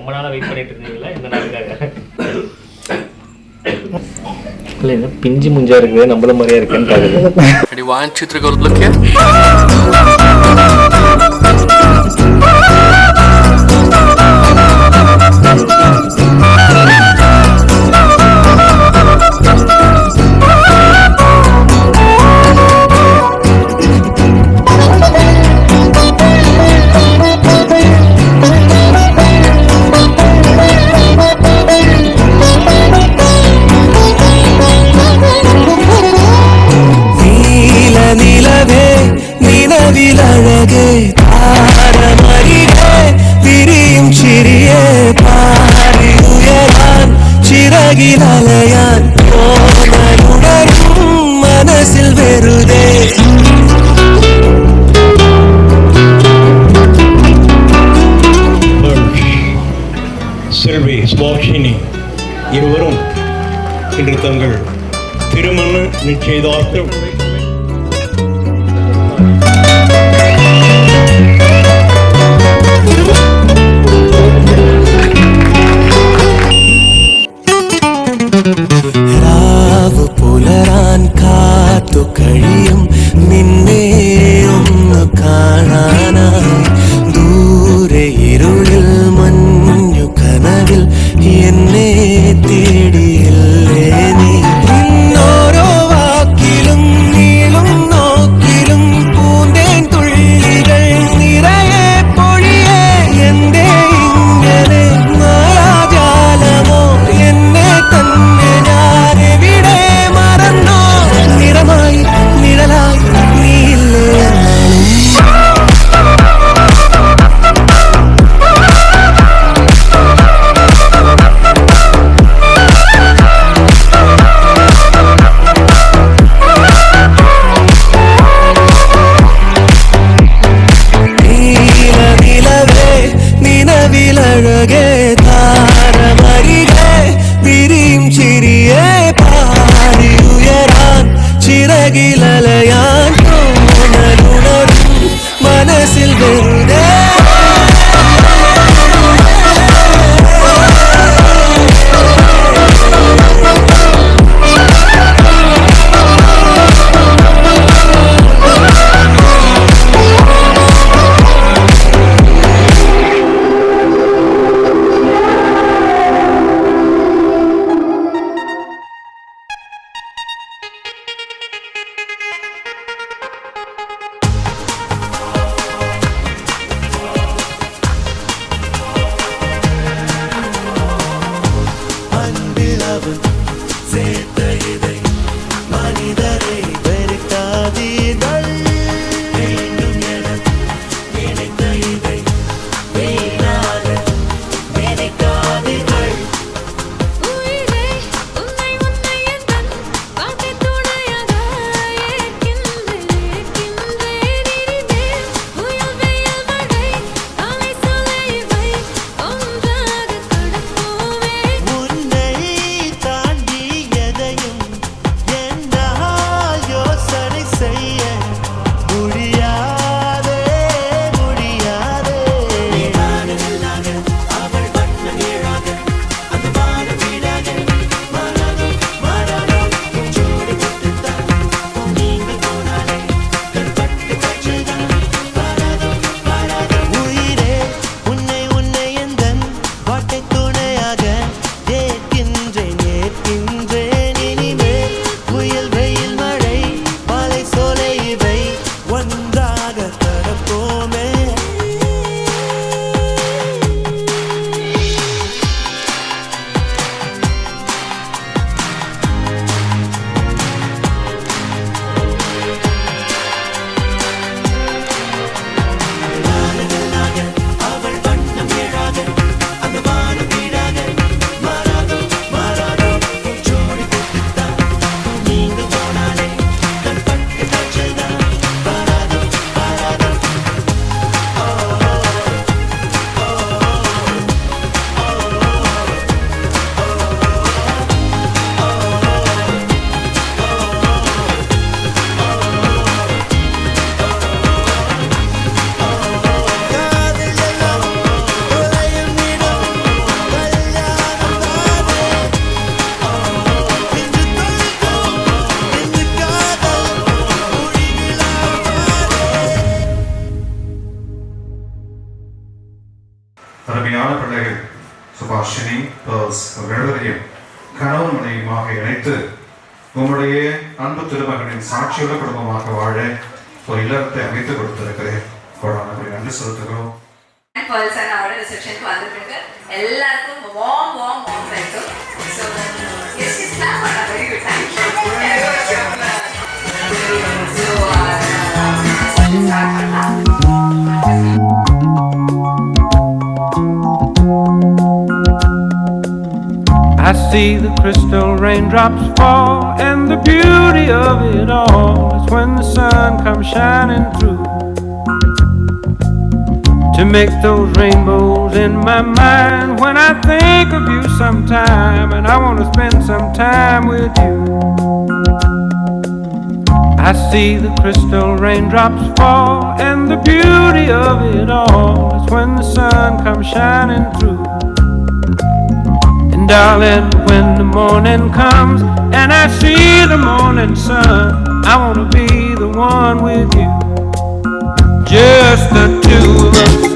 ரொம்ப நாளாக வெயிட் பண்ணிட்டு இருந்தீங்களா இந்த நாளுக்காக? இல்லை என்ன பிஞ்சு முஞ்சா இருக்குது, நம்மள மாதிரியா இருக்குன்னு காது. செல்வி சுபாஷினி இருவரும் இன்று தங்கள் திருமண நிச்சயதார்த்தம் പുലരാൻ കാത്തു കഴിയും നിന്നെ ഒന്ന് കാണാനായി ദൂരെ ഇരുളിൽ മഞ്ഞു കനവിൽ എന്നെ തേടിയില്ലേ നീ ഓരോ വാക്കിലും നീളും നോക്കിലും പൂന്തേൻ തുള്ളികൾ നിറയെ പൊഴിയെ എന്തേ ഇങ്ങനെ മായാജാലമോ എന്നെ തന്നെ ഞാൻ എവിടെ മറന്നോ നിറമായി നിഴലായി നീയില്ലേ നിലവിലഴകേ താരമരികെ വിരിയും ചിരിയെ പാടി ഉയരാൻ ചിറകിലലയാൻ തോന്നലുണരും മനസ്സിൽ വെറുതെ அருமையான பிள்ளைகள் சுபாஷினி பேர்ல்ஸ் அவர்களையும் கணவன் மனைவியுமாக இணைத்து உங்களுடைய அன்பு திருமகனின் சாட்சியுள்ள குடும்பமாக வாழ ஒரு இல்லறத்தை அமைத்து கொடுத்திருக்கிறேன். நன்றி செலுத்துகிறோம். Pearls and our reception க்கு வந்திருக்காங்க. எல்லாருக்கும் warm welcome. So yes, it's now a very good time. I see the crystal raindrops fall, and the beauty of it all is when the sun comes shining through to make those rainbows in my mind when I think of you sometime, and I want to spend some time with you. I see the crystal raindrops fall, and the beauty of it all is when the sun comes shining through. And darling, when the morning comes and I see the morning sun, I want to be the one with you, just the two of us.